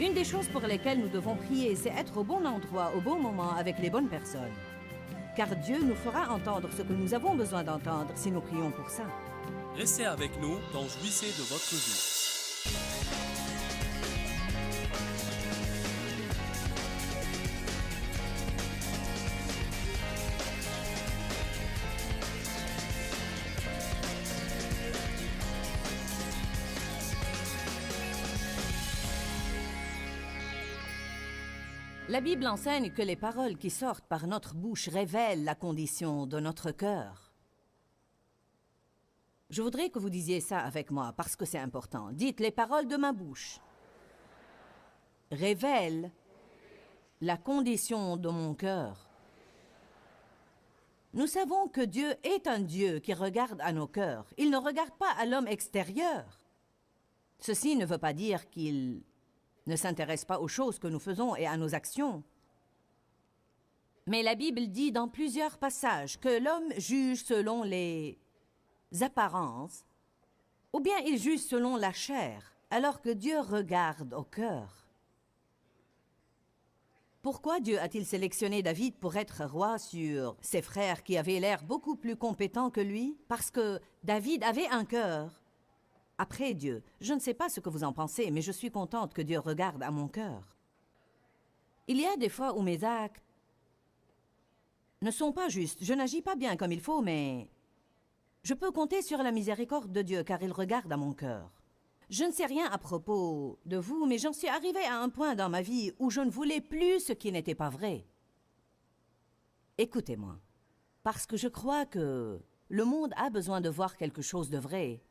Une des choses pour lesquelles nous devons prier, c'est être au bon endroit, au bon moment, avec les bonnes personnes. Car Dieu nous fera entendre ce que nous avons besoin d'entendre si nous prions pour ça. Restez avec nous dans Jouissez de votre vie. La Bible enseigne que les paroles qui sortent par notre bouche révèlent la condition de notre cœur. Je voudrais que vous disiez ça avec moi, parce que c'est important. Dites, les paroles de ma bouche révèlent la condition de mon cœur. Nous savons que Dieu est un Dieu qui regarde à nos cœurs. Il ne regarde pas à l'homme extérieur. Ceci ne veut pas dire qu'il ne s'intéresse pas aux choses que nous faisons et à nos actions. Mais la Bible dit dans plusieurs passages que l'homme juge selon les apparences, ou bien il juge selon la chair, alors que Dieu regarde au cœur. Pourquoi Dieu a-t-il sélectionné David pour être roi sur ses frères qui avaient l'air beaucoup plus compétents que lui? Parce que David avait un cœur après Dieu. Je ne sais pas ce que vous en pensez, mais je suis contente que Dieu regarde à mon cœur. Il y a des fois où mes actes ne sont pas justes. Je n'agis pas bien comme il faut, mais je peux compter sur la miséricorde de Dieu, car il regarde à mon cœur. Je ne sais rien à propos de vous, mais j'en suis arrivée à un point dans ma vie où je ne voulais plus ce qui n'était pas vrai. Écoutez-moi, parce que je crois que le monde a besoin de voir quelque chose de vrai.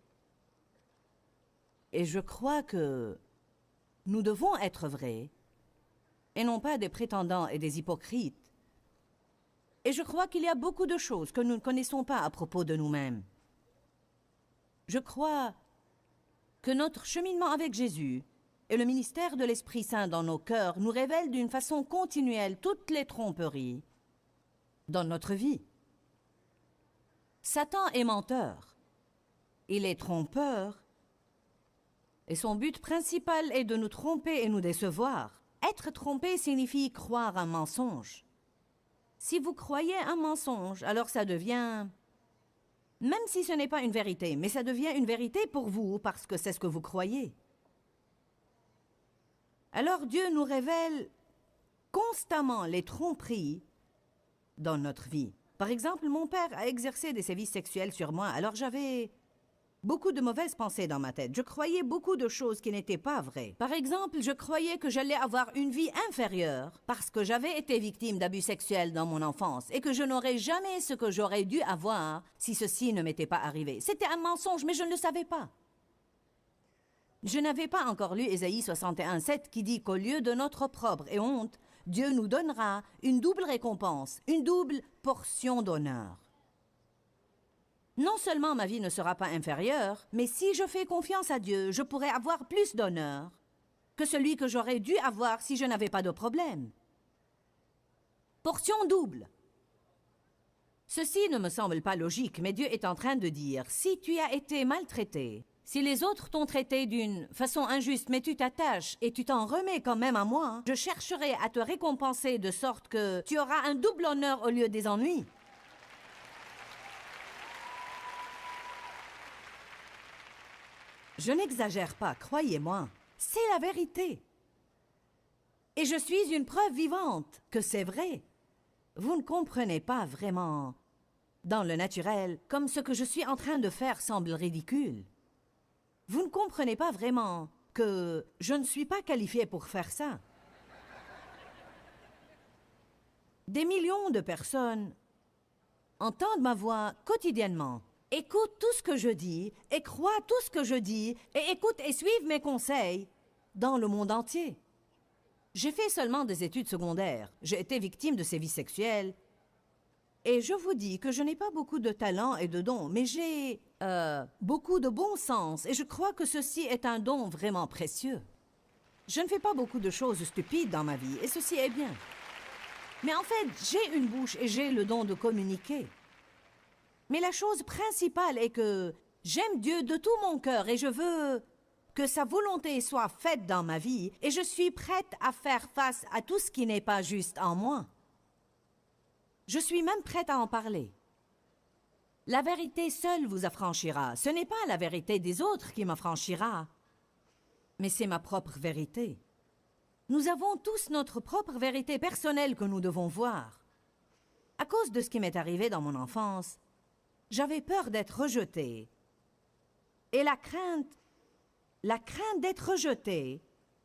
Et je crois que nous devons être vrais, et non pas des prétendants et des hypocrites. Et je crois qu'il y a beaucoup de choses que nous ne connaissons pas à propos de nous-mêmes. Je crois que notre cheminement avec Jésus et le ministère de l'Esprit Saint dans nos cœurs nous révèlent d'une façon continuelle toutes les tromperies dans notre vie. Satan est menteur. Il est trompeur. Et son but principal est de nous tromper et nous décevoir. Être trompé signifie croire un mensonge. Si vous croyez un mensonge, alors ça devient... Même si ce n'est pas une vérité, mais ça devient une vérité pour vous parce que c'est ce que vous croyez. Alors Dieu nous révèle constamment les tromperies dans notre vie. Par exemple, mon père a exercé des sévices sexuels sur moi, alors j'avais beaucoup de mauvaises pensées dans ma tête. Je croyais beaucoup de choses qui n'étaient pas vraies. Par exemple, je croyais que j'allais avoir une vie inférieure parce que j'avais été victime d'abus sexuels dans mon enfance et que je n'aurais jamais ce que j'aurais dû avoir si ceci ne m'était pas arrivé. C'était un mensonge, mais je ne le savais pas. Je n'avais pas encore lu Ésaïe 61:7 qui dit qu'au lieu de notre opprobre et honte, Dieu nous donnera une double récompense, une double portion d'honneur. Non seulement ma vie ne sera pas inférieure, mais si je fais confiance à Dieu, je pourrai avoir plus d'honneur que celui que j'aurais dû avoir si je n'avais pas de problème. Portion double. Ceci ne me semble pas logique, mais Dieu est en train de dire, si tu as été maltraité, si les autres t'ont traité d'une façon injuste, mais tu t'attaches et tu t'en remets quand même à moi, je chercherai à te récompenser de sorte que tu auras un double honneur au lieu des ennuis. Je n'exagère pas, croyez-moi. C'est la vérité. Et je suis une preuve vivante que c'est vrai. Vous ne comprenez pas vraiment, dans le naturel, comme ce que je suis en train de faire semble ridicule. Vous ne comprenez pas vraiment que je ne suis pas qualifiée pour faire ça. Des millions de personnes entendent ma voix quotidiennement. Écoute tout ce que je dis et crois tout ce que je dis et écoute et suive mes conseils dans le monde entier. J'ai fait seulement des études secondaires. J'ai été victime de sévices sexuels. Et je vous dis que je n'ai pas beaucoup de talent et de dons, mais j'ai beaucoup de bon sens et je crois que ceci est un don vraiment précieux. Je ne fais pas beaucoup de choses stupides dans ma vie et ceci est bien. Mais en fait, j'ai une bouche et j'ai le don de communiquer. Mais la chose principale est que j'aime Dieu de tout mon cœur et je veux que sa volonté soit faite dans ma vie et je suis prête à faire face à tout ce qui n'est pas juste en moi. Je suis même prête à en parler. La vérité seule vous affranchira. Ce n'est pas la vérité des autres qui m'affranchira, mais c'est ma propre vérité. Nous avons tous notre propre vérité personnelle que nous devons voir. À cause de ce qui m'est arrivé dans mon enfance, j'avais peur d'être rejetée. Et la crainte d'être rejetée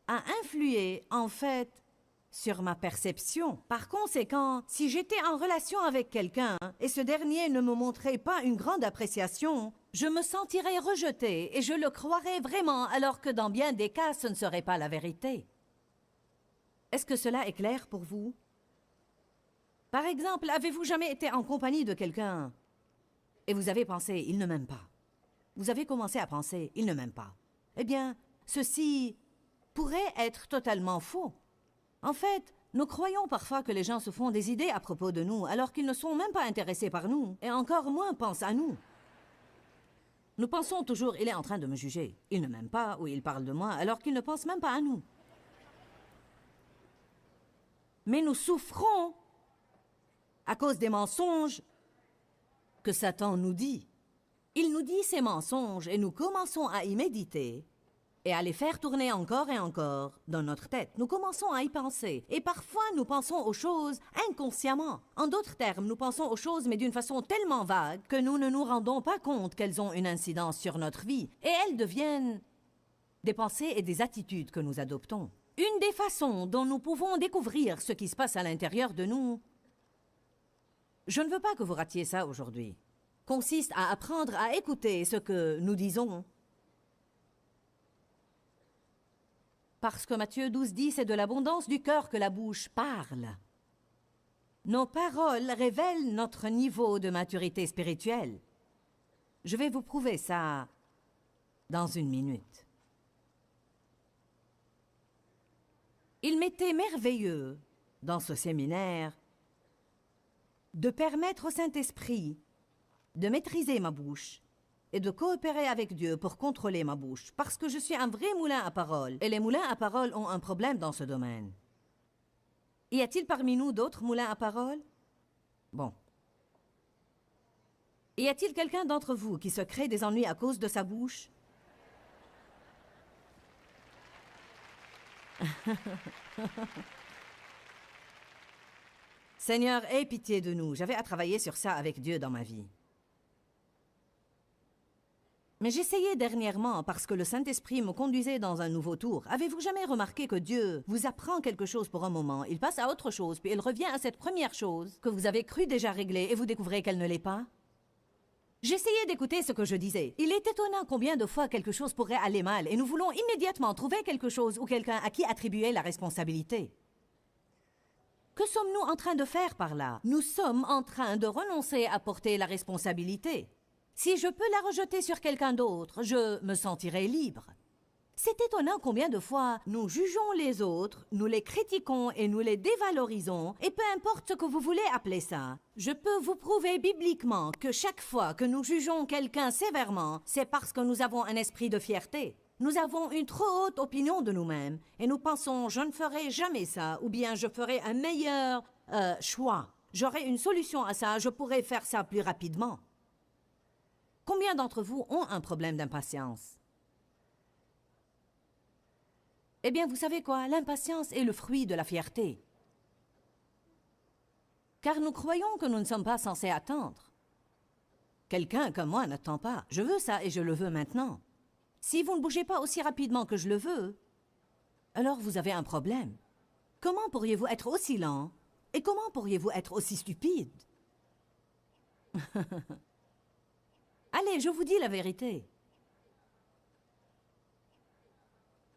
a influé, en fait, sur ma perception. Par conséquent, si j'étais en relation avec quelqu'un et ce dernier ne me montrait pas une grande appréciation, je me sentirais rejetée et je le croirais vraiment, alors que dans bien des cas, ce ne serait pas la vérité. Est-ce que cela est clair pour vous? Par exemple, avez-vous jamais été en compagnie de quelqu'un et vous avez pensé « il ne m'aime pas ». Vous avez commencé à penser « il ne m'aime pas ». Eh bien, ceci pourrait être totalement faux. En fait, nous croyons parfois que les gens se font des idées à propos de nous, alors qu'ils ne sont même pas intéressés par nous, et encore moins pensent à nous. Nous pensons toujours « il est en train de me juger », « il ne m'aime pas » ou « il parle de moi », alors qu'il ne pense même pas à nous. Mais nous souffrons à cause des mensonges que Satan nous dit. Il nous dit ces mensonges et nous commençons à y méditer et à les faire tourner encore et encore dans notre tête. Nous commençons à y penser. Et parfois, nous pensons aux choses inconsciemment. En d'autres termes, nous pensons aux choses, mais d'une façon tellement vague que nous ne nous rendons pas compte qu'elles ont une incidence sur notre vie. Et elles deviennent des pensées et des attitudes que nous adoptons. Une des façons dont nous pouvons découvrir ce qui se passe à l'intérieur de nous, je ne veux pas que vous ratiez ça aujourd'hui, consiste à apprendre à écouter ce que nous disons. Parce que Matthieu 12 dit, c'est de l'abondance du cœur que la bouche parle. Nos paroles révèlent notre niveau de maturité spirituelle. Je vais vous prouver ça dans une minute. Il m'était merveilleux, dans ce séminaire, de permettre au Saint-Esprit de maîtriser ma bouche et de coopérer avec Dieu pour contrôler ma bouche, parce que je suis un vrai moulin à parole, et les moulins à parole ont un problème dans ce domaine. Y a-t-il parmi nous d'autres moulins à parole? Bon. Y a-t-il quelqu'un d'entre vous qui se crée des ennuis à cause de sa bouche? Seigneur, aie pitié de nous. J'avais à travailler sur ça avec Dieu dans ma vie. Mais j'essayais dernièrement parce que le Saint-Esprit me conduisait dans un nouveau tour. Avez-vous jamais remarqué que Dieu vous apprend quelque chose pour un moment, il passe à autre chose, puis il revient à cette première chose que vous avez cru déjà régler et vous découvrez qu'elle ne l'est pas? J'essayais d'écouter ce que je disais. Il est étonnant combien de fois quelque chose pourrait aller mal et nous voulons immédiatement trouver quelque chose ou quelqu'un à qui attribuer la responsabilité. Que sommes-nous en train de faire par là? Nous sommes en train de renoncer à porter la responsabilité. Si je peux la rejeter sur quelqu'un d'autre, je me sentirai libre. C'est étonnant combien de fois nous jugeons les autres, nous les critiquons et nous les dévalorisons, et peu importe ce que vous voulez appeler ça. Je peux vous prouver bibliquement que chaque fois que nous jugeons quelqu'un sévèrement, c'est parce que nous avons un esprit de fierté. Nous avons une trop haute opinion de nous-mêmes, et nous pensons « je ne ferai jamais ça » ou bien « je ferai un meilleur choix. J'aurai une solution à ça, je pourrai faire ça plus rapidement. » Combien d'entre vous ont un problème d'impatience? Eh bien, vous savez quoi? L'impatience est le fruit de la fierté. Car nous croyons que nous ne sommes pas censés attendre. Quelqu'un comme moi n'attend pas. Je veux ça et je le veux maintenant. Si vous ne bougez pas aussi rapidement que je le veux, alors vous avez un problème. Comment pourriez-vous être aussi lent? Et comment pourriez-vous être aussi stupide? Allez, je vous dis la vérité.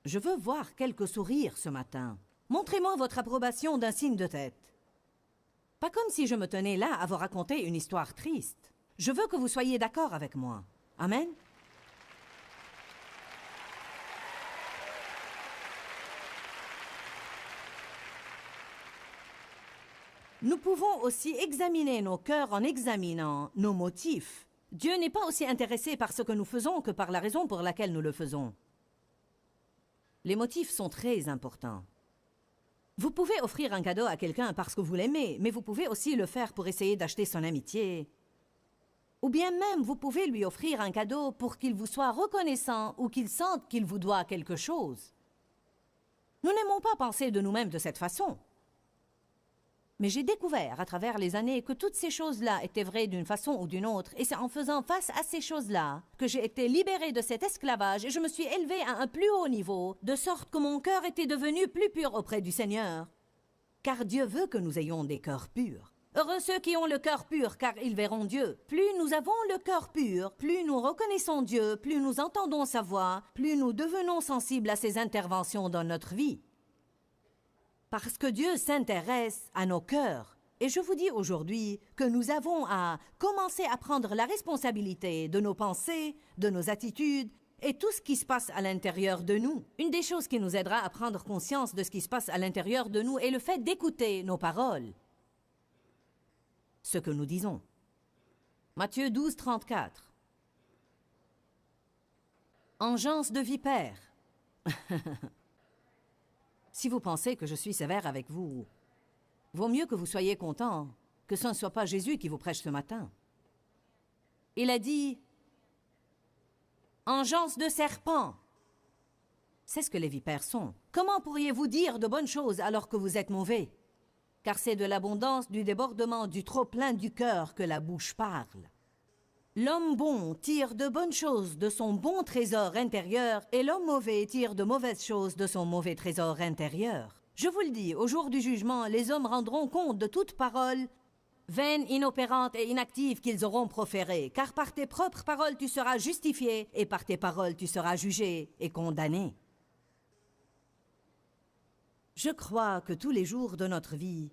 Je veux voir quelques sourires ce matin. Montrez-moi votre approbation d'un signe de tête. Pas comme si je me tenais là à vous raconter une histoire triste. Je veux que vous soyez d'accord avec moi. Amen? Nous pouvons aussi examiner nos cœurs en examinant nos motifs. Dieu n'est pas aussi intéressé par ce que nous faisons que par la raison pour laquelle nous le faisons. Les motifs sont très importants. Vous pouvez offrir un cadeau à quelqu'un parce que vous l'aimez, mais vous pouvez aussi le faire pour essayer d'acheter son amitié. Ou bien même, vous pouvez lui offrir un cadeau pour qu'il vous soit reconnaissant ou qu'il sente qu'il vous doit quelque chose. Nous n'aimons pas penser de nous-mêmes de cette façon. Mais j'ai découvert à travers les années que toutes ces choses-là étaient vraies d'une façon ou d'une autre, et c'est en faisant face à ces choses-là que j'ai été libérée de cet esclavage et je me suis élevée à un plus haut niveau, de sorte que mon cœur était devenu plus pur auprès du Seigneur. Car Dieu veut que nous ayons des cœurs purs. Heureux ceux qui ont le cœur pur, car ils verront Dieu. Plus nous avons le cœur pur, plus nous reconnaissons Dieu, plus nous entendons sa voix, plus nous devenons sensibles à ses interventions dans notre vie. Parce que Dieu s'intéresse à nos cœurs. Et je vous dis aujourd'hui que nous avons à commencer à prendre la responsabilité de nos pensées, de nos attitudes et tout ce qui se passe à l'intérieur de nous. Une des choses qui nous aidera à prendre conscience de ce qui se passe à l'intérieur de nous est le fait d'écouter nos paroles. Ce que nous disons. Matthieu 12, 34. Engeance de vipère. Si vous pensez que je suis sévère avec vous, vaut mieux que vous soyez content que ce ne soit pas Jésus qui vous prêche ce matin. Il a dit « Engeance de serpent ». C'est ce que les vipères sont. Comment pourriez-vous dire de bonnes choses alors que vous êtes mauvais? Car c'est de l'abondance, du débordement, du trop-plein du cœur que la bouche parle. L'homme bon tire de bonnes choses de son bon trésor intérieur et l'homme mauvais tire de mauvaises choses de son mauvais trésor intérieur. Je vous le dis, au jour du jugement, les hommes rendront compte de toute parole vaine, inopérante et inactive qu'ils auront proférée, car par tes propres paroles tu seras justifié et par tes paroles tu seras jugé et condamné. Je crois que tous les jours de notre vie,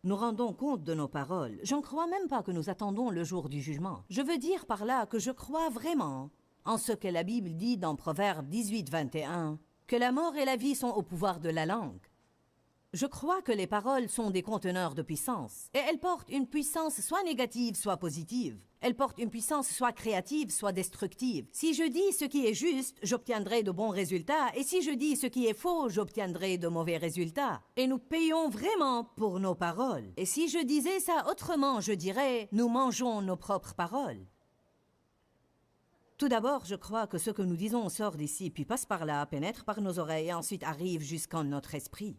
nous rendons compte de nos paroles. Je ne crois même pas que nous attendons le jour du jugement. Je veux dire par là que je crois vraiment en ce que la Bible dit dans Proverbe 18, 21, que la mort et la vie sont au pouvoir de la langue. Je crois que les paroles sont des conteneurs de puissance, et elles portent une puissance soit négative, soit positive. Elles portent une puissance soit créative, soit destructive. Si je dis ce qui est juste, j'obtiendrai de bons résultats, et si je dis ce qui est faux, j'obtiendrai de mauvais résultats. Et nous payons vraiment pour nos paroles. Et si je disais ça autrement, je dirais, nous mangeons nos propres paroles. Tout d'abord, je crois que ce que nous disons sort d'ici, puis passe par là, pénètre par nos oreilles, et ensuite arrive jusqu'en notre esprit.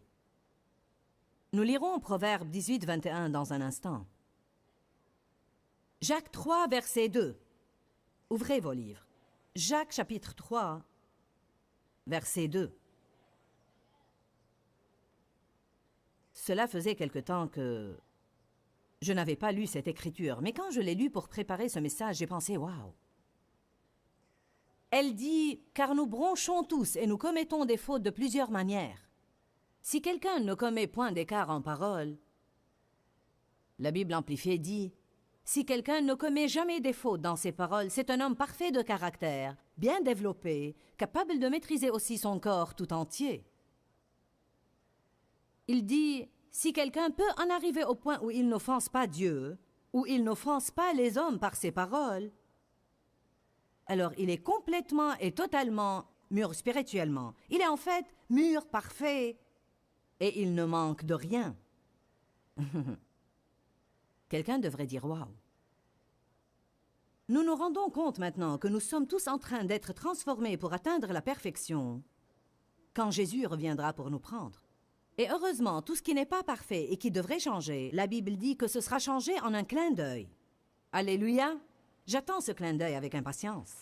Nous lirons Proverbe 18, 21 dans un instant. Jacques 3, verset 2. Ouvrez vos livres. Jacques chapitre 3, verset 2. Cela faisait quelque temps que je n'avais pas lu cette écriture, mais quand je l'ai lue pour préparer ce message, j'ai pensé « Waouh !» Elle dit « Car nous bronchons tous et nous commettons des fautes de plusieurs manières. Si quelqu'un ne commet point d'écart en parole, la Bible amplifiée dit « Si quelqu'un ne commet jamais des fautes dans ses paroles, c'est un homme parfait de caractère, bien développé, capable de maîtriser aussi son corps tout entier. » Il dit « Si quelqu'un peut en arriver au point où il n'offense pas Dieu, où il n'offense pas les hommes par ses paroles, alors il est complètement et totalement mûr spirituellement. Il est en fait mûr, parfait, et il ne manque de rien. » Quelqu'un devrait dire « Waouh !» Nous nous rendons compte maintenant que nous sommes tous en train d'être transformés pour atteindre la perfection quand Jésus reviendra pour nous prendre. Et heureusement, tout ce qui n'est pas parfait et qui devrait changer, la Bible dit que ce sera changé en un clin d'œil. Alléluia! J'attends ce clin d'œil avec impatience.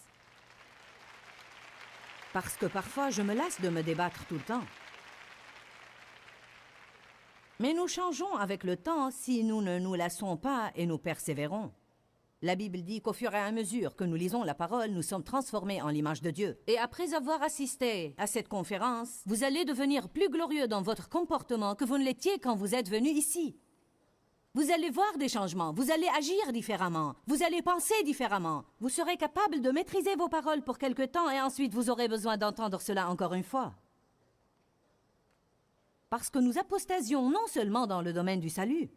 Parce que parfois, je me lasse de me débattre tout le temps. Mais nous changeons avec le temps si nous ne nous lassons pas et nous persévérons. La Bible dit qu'au fur et à mesure que nous lisons la parole, nous sommes transformés en l'image de Dieu. Et après avoir assisté à cette conférence, vous allez devenir plus glorieux dans votre comportement que vous ne l'étiez quand vous êtes venu ici. Vous allez voir des changements, vous allez agir différemment, vous allez penser différemment. Vous serez capable de maîtriser vos paroles pour quelque temps et ensuite vous aurez besoin d'entendre cela encore une fois. Parce que nous apostasions non seulement dans le domaine du salut.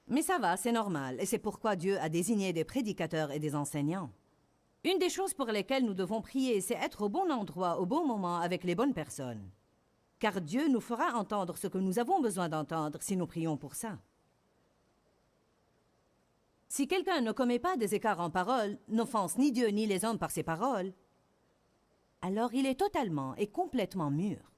Mais ça va, c'est normal, et c'est pourquoi Dieu a désigné des prédicateurs et des enseignants. Une des choses pour lesquelles nous devons prier, c'est être au bon endroit, au bon moment, avec les bonnes personnes. Car Dieu nous fera entendre ce que nous avons besoin d'entendre si nous prions pour ça. Si quelqu'un ne commet pas des écarts en parole, n'offense ni Dieu ni les hommes par ses paroles, alors il est totalement et complètement mûr.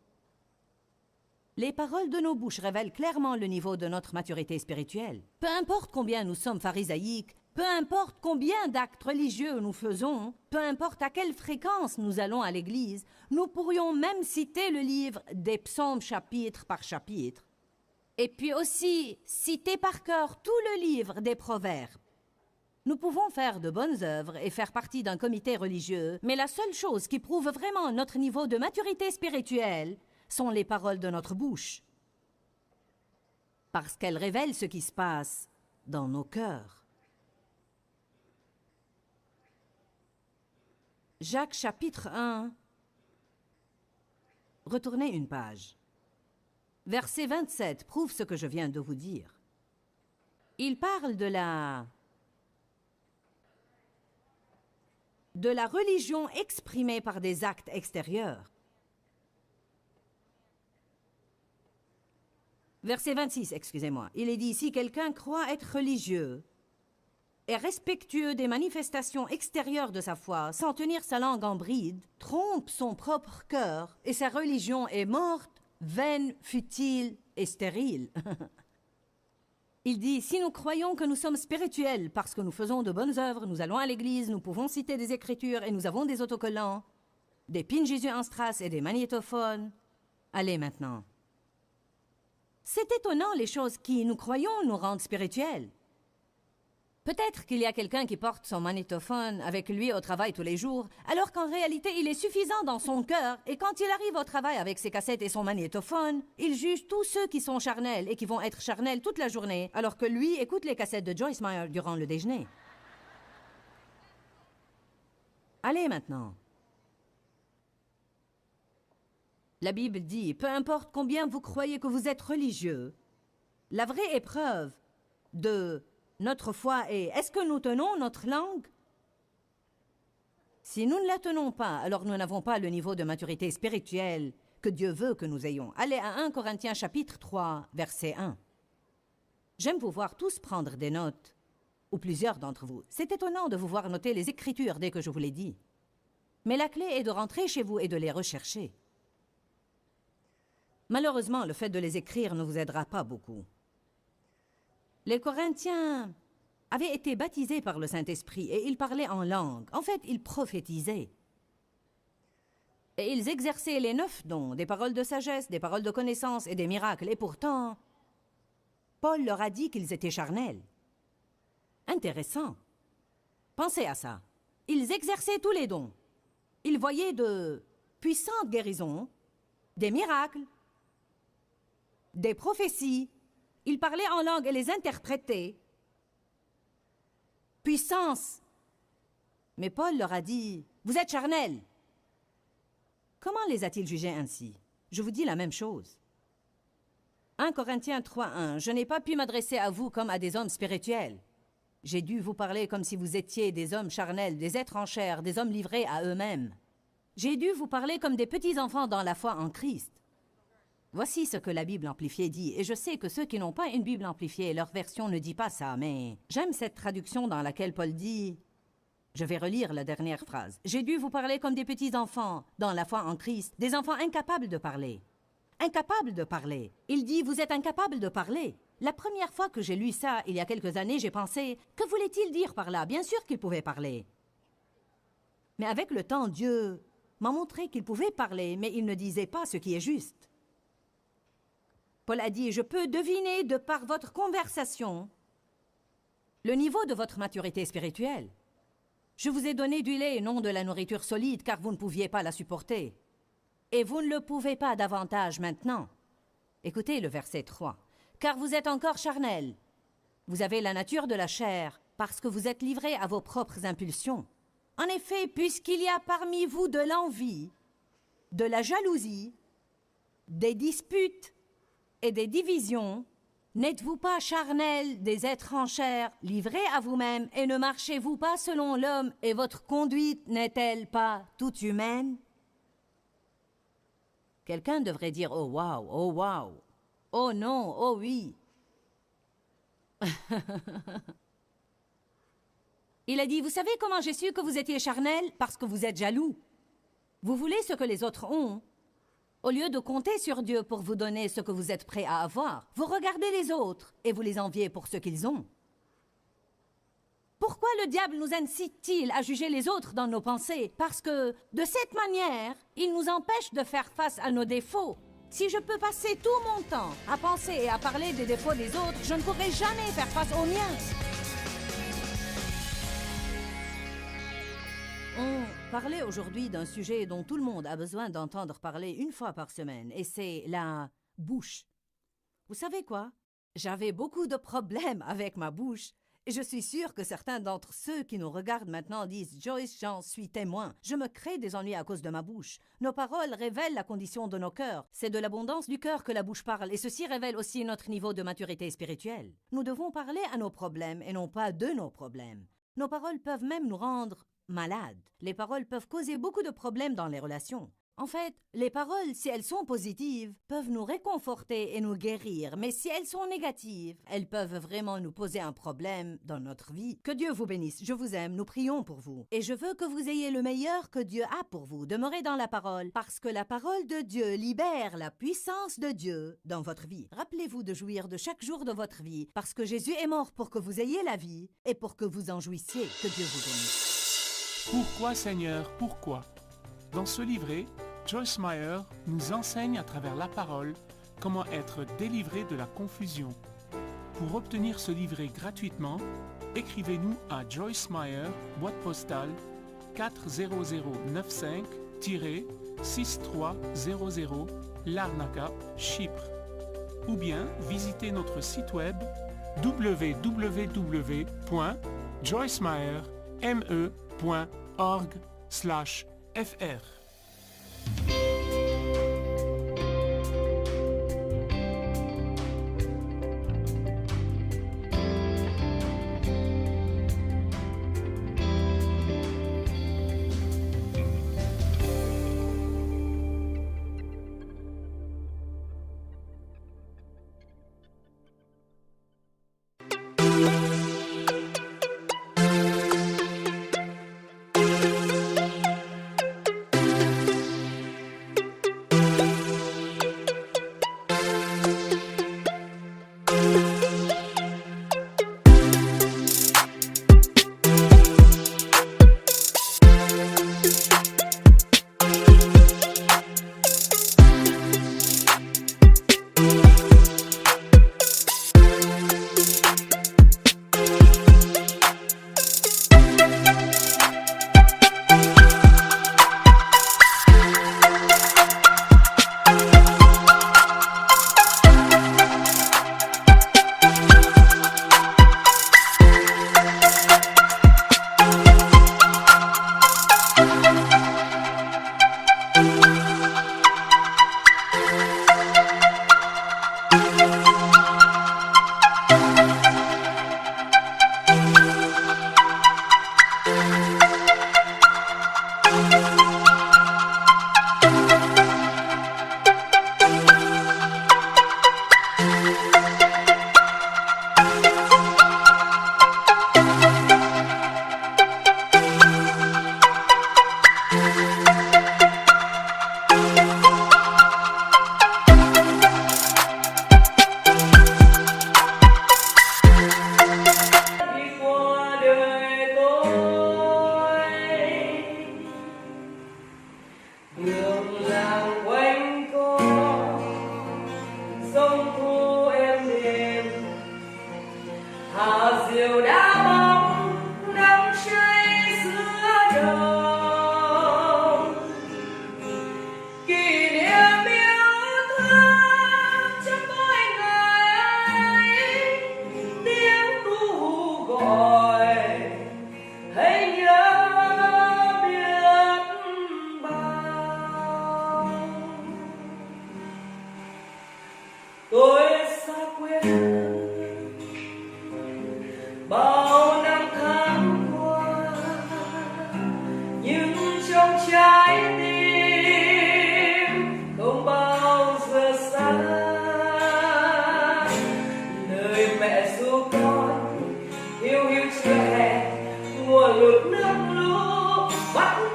Les paroles de nos bouches révèlent clairement le niveau de notre maturité spirituelle. Peu importe combien nous sommes pharisaïques, peu importe combien d'actes religieux nous faisons, peu importe à quelle fréquence nous allons à l'église, nous pourrions même citer le livre des psaumes chapitre par chapitre. Et puis aussi citer par cœur tout le livre des proverbes. Nous pouvons faire de bonnes œuvres et faire partie d'un comité religieux, mais la seule chose qui prouve vraiment notre niveau de maturité spirituelle sont les paroles de notre bouche. Parce qu'elles révèlent ce qui se passe dans nos cœurs. Jacques chapitre 1. Retournez une page. Verset 27 prouve ce que je viens de vous dire. Il parle de la religion exprimée par des actes extérieurs. Verset 26, excusez-moi. Il est dit, si quelqu'un croit être religieux, est respectueux des manifestations extérieures de sa foi, sans tenir sa langue en bride, trompe son propre cœur, et sa religion est morte, vaine, futile et stérile. Il dit, si nous croyons que nous sommes spirituels parce que nous faisons de bonnes œuvres, nous allons à l'église, nous pouvons citer des écritures et nous avons des autocollants, des pins Jésus en strass et des magnétophones. Allez maintenant. C'est étonnant les choses qui, nous croyons, nous rendent spirituels. Peut-être qu'il y a quelqu'un qui porte son magnétophone avec lui au travail tous les jours, alors qu'en réalité, il est suffisant dans son cœur, et quand il arrive au travail avec ses cassettes et son magnétophone, il juge tous ceux qui sont charnels et qui vont être charnels toute la journée, alors que lui écoute les cassettes de Joyce Meyer durant le déjeuner. Allez maintenant. La Bible dit, peu importe combien vous croyez que vous êtes religieux, la vraie épreuve de notre foi est, est-ce que nous tenons notre langue? Si nous ne la tenons pas, alors nous n'avons pas le niveau de maturité spirituelle que Dieu veut que nous ayons. Allez à 1 Corinthiens chapitre 3, verset 1. J'aime vous voir tous prendre des notes, ou plusieurs d'entre vous. C'est étonnant de vous voir noter les Écritures dès que je vous les dis. Mais la clé est de rentrer chez vous et de les rechercher. Malheureusement, le fait de les écrire ne vous aidera pas beaucoup. Les Corinthiens avaient été baptisés par le Saint-Esprit et ils parlaient en langue. En fait, ils prophétisaient. Et ils exerçaient les 9 dons, des paroles de sagesse, des paroles de connaissance et des miracles. Et pourtant, Paul leur a dit qu'ils étaient charnels. Intéressant. Pensez à ça. Ils exerçaient tous les dons. Ils voyaient de puissantes guérisons, des miracles, des prophéties. Ils parlaient en langue et les interprétaient. Puissance. Mais Paul leur a dit, « Vous êtes charnels. » Comment les a-t-il jugés ainsi? Je vous dis la même chose. 1 Corinthiens 3.1, « Je n'ai pas pu m'adresser à vous comme à des hommes spirituels. J'ai dû vous parler comme si vous étiez des hommes charnels, des êtres en chair, des hommes livrés à eux-mêmes. J'ai dû vous parler comme des petits-enfants dans la foi en Christ. » Voici ce que la Bible amplifiée dit, et je sais que ceux qui n'ont pas une Bible amplifiée, leur version ne dit pas ça, mais j'aime cette traduction dans laquelle Paul dit, je vais relire la dernière phrase, « J'ai dû vous parler comme des petits-enfants, dans la foi en Christ, des enfants incapables de parler. » Incapables de parler. Il dit, vous êtes incapables de parler. La première fois que j'ai lu ça, il y a quelques années, j'ai pensé, que voulait-il dire par là? Bien sûr qu'il pouvait parler. Mais avec le temps, Dieu m'a montré qu'il pouvait parler, mais il ne disait pas ce qui est juste. Paul a dit, je peux deviner de par votre conversation le niveau de votre maturité spirituelle. Je vous ai donné du lait et non de la nourriture solide, car vous ne pouviez pas la supporter. Et vous ne le pouvez pas davantage maintenant. Écoutez le verset 3. Car vous êtes encore charnel. Vous avez la nature de la chair, parce que vous êtes livrés à vos propres impulsions. En effet, puisqu'il y a parmi vous de l'envie, de la jalousie, des disputes et des divisions, N'êtes-vous pas charnels, des êtres en chair, livrés à vous-même, et ne marchez-vous pas selon l'homme, et votre conduite n'est-elle pas toute humaine? Quelqu'un devrait dire « Oh wow, oh wow, oh non, oh oui ». Il a dit « Vous savez comment j'ai su que vous étiez charnels? Parce que vous êtes jaloux. Vous voulez ce que les autres ont. Au lieu de compter sur Dieu pour vous donner ce que vous êtes prêt à avoir, vous regardez les autres et vous les enviez pour ce qu'ils ont. Pourquoi le diable nous incite-t-il à juger les autres dans nos pensées? Parce que, de cette manière, il nous empêche de faire face à nos défauts. Si je peux passer tout mon temps à penser et à parler des défauts des autres, je ne pourrai jamais faire face aux miens. On parlait aujourd'hui d'un sujet dont tout le monde a besoin d'entendre parler une fois par semaine, et c'est la bouche. Vous savez quoi? J'avais beaucoup de problèmes avec ma bouche, et je suis sûre que certains d'entre ceux qui nous regardent maintenant disent « Joyce, j'en suis témoin. Je me crée des ennuis à cause de ma bouche. Nos paroles révèlent la condition de nos cœurs. C'est de l'abondance du cœur que la bouche parle, et ceci révèle aussi notre niveau de maturité spirituelle. Nous devons parler à nos problèmes et non pas de nos problèmes. Nos paroles peuvent même nous rendre malades. Les paroles peuvent causer beaucoup de problèmes dans les relations. En fait, les paroles, si elles sont positives, peuvent nous réconforter et nous guérir, mais si elles sont négatives, elles peuvent vraiment nous poser un problème dans notre vie. Que Dieu vous bénisse, je vous aime, nous prions pour vous. Et je veux que vous ayez le meilleur que Dieu a pour vous. Demeurez dans la parole, parce que la parole de Dieu libère la puissance de Dieu dans votre vie. Rappelez-vous de jouir de chaque jour de votre vie, parce que Jésus est mort pour que vous ayez la vie et pour que vous en jouissiez. Que Dieu vous bénisse. Pourquoi Seigneur, pourquoi? Dans ce livret, Joyce Meyer nous enseigne à travers la parole comment être délivré de la confusion. Pour obtenir ce livret gratuitement, écrivez-nous à Joyce Meyer, boîte postale 40095-6300 Larnaca, Chypre. Ou bien visitez notre site web www.joycemeyer.org/fr. What?